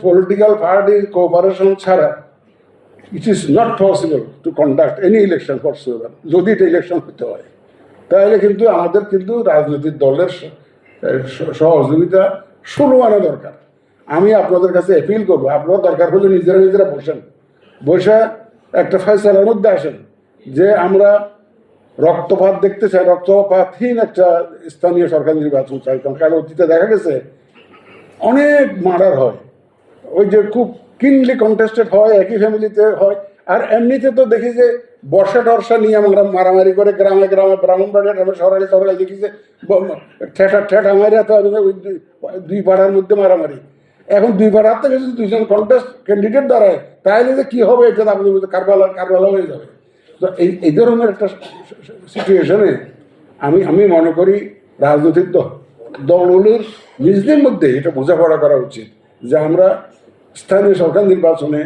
Political party cooperation ছাড়া it is not possible to conduct any election whatsoever. যদি এটা election হতে হয় তাহলে কিন্তু আমাদের কিন্তু রাজনৈতিক দলের সহযোগিতা ষোলো আনা দরকার। আমি আপনাদের কাছে অ্যাপিল করবো, আপনারা দরকার হলে নিজেরা নিজেরা বসে একটা ফয়সালার মধ্যে আসেন যে আমরা রক্তপাত দেখতে চাই, রক্তপাতহীন একটা স্থানীয় সরকার নির্বাচন চাই। কারণ অতীতে দেখা গেছে অনেক মার্ডার হয়, ওই যে খুব কিনলি কন্টেস্টেড হয়, একই ফ্যামিলিতে হয়। আর এমনিতে তো দেখি যে বর্ষা টর্ষা নিয়ে আমরা মারামারি করে গ্রামে গ্রামে ব্রাহ্মণবাড়িয়া শহরে দেখি যে ঠেটা মারিয়া তো দুই পাড়ার মধ্যে মারামারি। এখন দুই পাড়ার থেকে যদি দুইজন কন্টেস্ট ক্যান্ডিডেট দাঁড়ায় তাহলে যে কী হবে এটা আপনি কারবালা হয়ে যাবে। তো এই ধরনের একটা সিচুয়েশনে আমি মনে করি রাজনৈতিক দলগুলোর নিজেদের মধ্যে এটা বোঝাপড়া করা উচিত যে আমরা স্থানীয় সরকার নির্বাচনে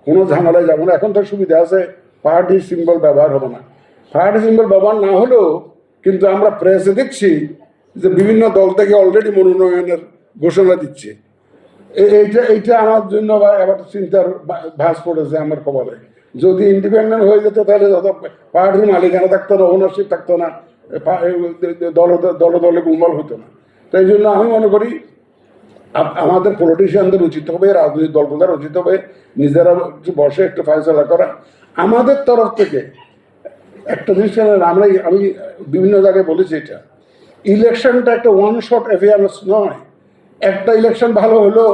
কোনো ঝামেলায় যাবো না। এখন তো সুবিধা আছে, পার্টি সিম্বল ব্যবহার হবে না। পার্টি সিম্বল ব্যবহার না হলেও কিন্তু আমরা প্রেসে দেখছি যে বিভিন্ন দল থেকে অলরেডি মনোনয়নের ঘোষণা দিচ্ছে। এইটা আমার জন্য আবার চিন্তার ভাস পড়েছে আমার কপালে। যদি ইন্ডিপেন্ডেন্ট হয়ে যেত তাহলে যত পার্টির মালিকানা থাকতো না, ওনারশিপ থাকতো না, দলে দলে গুম্বল হতো না। তাই জন্য আমি মনে করি আমাদের পলিটিশিয়ানদের উচিত হবে, রাজনৈতিক দলগুলোর উচিত হবে নিজেরা বসে একটু ফয়সলা করা। আমাদের তরফ থেকে একটা জিনিস আমি বিভিন্ন জায়গায় বলেছি, এটা ইলেকশনটা একটা ওয়ান শট অ্যাফেয়ার্স নয়। একটা ইলেকশন ভালো হলো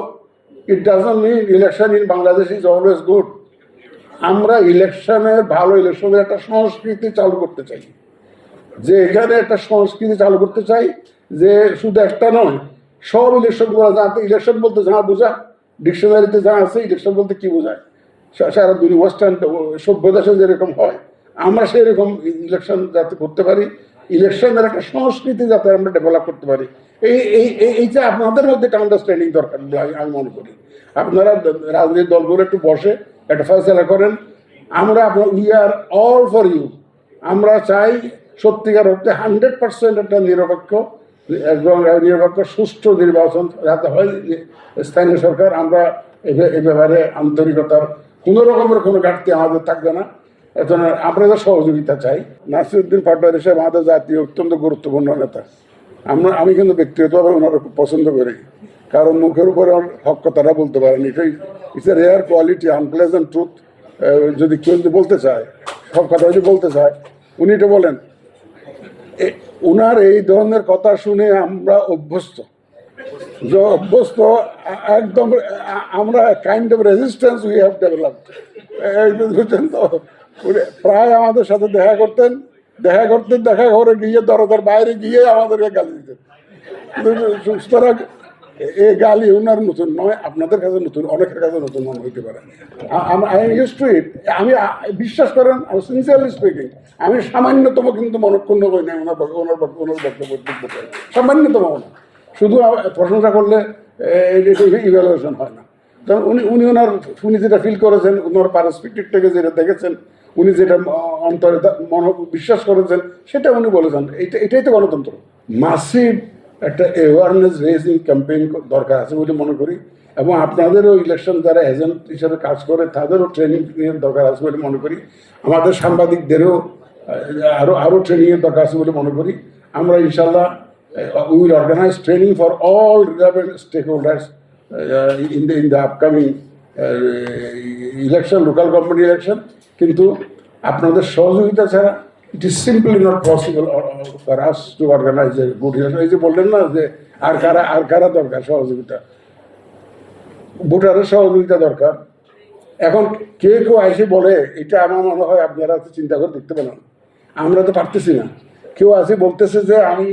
it doesn't mean election in Bangladesh is always good. আমরা ইলেকশনের ভালো ইলেকশনের একটা সংস্কৃতি চালু করতে চাই, যে এখানে একটা সংস্কৃতি চালু করতে চাই যে শুধু একটা নয়, সব ইলেকশনগুলো জানতে, ইলেকশন বলতে যা বোঝা ডিকশনারিতে যা আছে ইলেকশন বলতে কি বোঝায় সারা দুনিয়া ওয়েস্টার্ন সভ্য দেশে যেরকম হয় আমরা সেই রকম ইলেকশন যাতে করতে পারি, ইলেকশনের একটা সংস্কৃতি যাতে আমরা ডেভেলপ করতে পারি। এইটা আপনাদের মধ্যে একটা আন্ডারস্ট্যান্ডিং দরকার আমি মনে করি। আপনারা রাজনৈতিক দলগুলো একটু বসে একটা ফয়সলা করেন, আমরা we are all for you. আমরা চাই সত্যিকার অর্থে 100% একটা নিরপেক্ষ সুষ্ঠু নির্বাচন যাতে হয় স্থানীয় সরকার। আমরা এ ব্যাপারে আন্তরিকতার কোনো রকমের কোনো ঘাটতি আমাদের থাকবে না। এখন আপনাদের সহযোগিতা চাই। নাসিরউদ্দিন পাটোয়ারী সাহেব আমাদের জাতীয় অত্যন্ত গুরুত্বপূর্ণ নেতা। আমি কিন্তু ব্যক্তিগতভাবে ওনারা খুব পছন্দ করি, কারণ মুখের উপরে হক কথাটা বলতে পারেন। এটাই it's a rare quality, unpleasant truth. যদি কেউ যদি বলতে চায়, সব কথা যদি বলতে চায় উনি এটা বলেন। ওনার এই ধরনের কথা শুনে আমরা অভ্যস্ত একদম। আমরা kind of resistance we have developed. তো প্রায় আমাদের সাথে দেখা করে গিয়ে দরজার বাইরে গিয়ে আমাদেরকে গালি দিতেন। সুতরাং এই গালি ওনার নতুন নয়, আপনাদের কাছে নতুন, অনেকের কাছে নতুন মনে হইতে পারে। আই এম ইউজড টু ইট। আমি বিশ্বাস করেন, আমি সিনসিয়ারলি স্পিকিং, আমি সামান্যতম কিন্তু মনক্ষুণ্ণ করি না ওনার বক্তব্য সামান্যতম না। শুধু প্রশংসা করলে ইভ্যালুয়েশন হয় না। কারণ উনি যেটা ফিল করেছেন, ওনার পারস্পেক্টিভ থেকে যেটা দেখেছেন, উনি যেটা অন্তরে বিশ্বাস করেছেন সেটা উনি বলেছেন। এটাই তো গণতন্ত্র। মাসিভ একটা অ্যাওয়ারনেস রেজিং ক্যাম্পেইন দরকার আছে বলে মনে করি, এবং আপনাদেরও ইলেকশন যারা এজেন্ট হিসাবে কাজ করে তাদেরও ট্রেনিং দরকার আছে বলে মনে করি। আমাদের সাংবাদিকদেরও আরও ট্রেনিংয়ের দরকার আছে বলে মনে করি। আমরা ইনশাল্লাহ we will organize training for all relevant stakeholders in the upcoming election, local government election. কিন্তু আপনাদের সহযোগিতা ছাড়া it is simply not possible for us to organize a good election. এই যে বললেন না যে আর কারা দরকার সহযোগিতা, ভোটারের সহযোগিতা দরকার। এখন কেউ এসে বলে, এটা আমার মনে হয় আপনারা চিন্তা করে দেখতে পেলেন, আমরা তো পারতেছি না। কেউ আসে বলতেছে যে আমি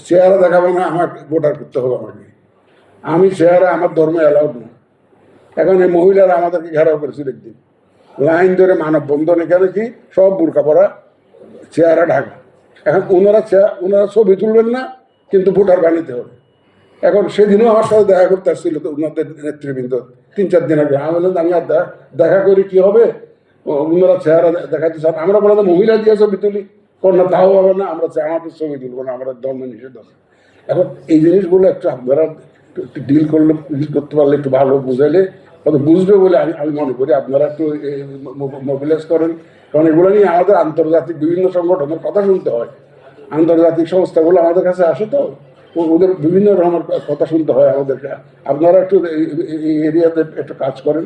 চেহারা দেখাবো না, আমার ভোটার করতে হবে আমাকে, আমি চেহারা আমার ধর্মে অ্যালাউড না। এখন এই মহিলারা আমাদেরকে ঘেরাও করেছিল একদিন, লাইন ধরে মানববন্ধন, এখানে কি সব বোরকা পরা, চেহারা ঢাকা। এখন ওনারা ছবি তুলবেন না, কিন্তু ভোটার বানাতে হবে। এখন সেদিনও আমার সাথে দেখা করতে আসছিল তো ওনাদের নেতৃবৃন্দ 3-4 দিন আগে। আমি বললাম আমি আর দেখা করি কি হবে, ওনারা চেহারা দেখাতে চান। আমরা বললাম মহিলা দিয়ে ছবি তুলি, না তাও হবে না, আমরা আমাদের ছবি তুলবো না, আমরা ধর্ম নিষেধ আছে। এখন এই জিনিসগুলো একটু আপনারা ডিল করতে পারলে একটু ভালো বুঝাইলে হয়তো বুঝবে বলে আমি মনে করি। আপনারা একটু মোবিলাইজ করেন, কারণ এগুলো নিয়ে আমাদের আন্তর্জাতিক বিভিন্ন সংগঠনের কথা শুনতে হয়। আন্তর্জাতিক সংস্থাগুলো আমাদের কাছে আসে, তো ওদের বিভিন্ন রকমের কথা শুনতে হয় আমাদেরকে। আপনারা একটু এই এরিয়াতে একটু কাজ করেন।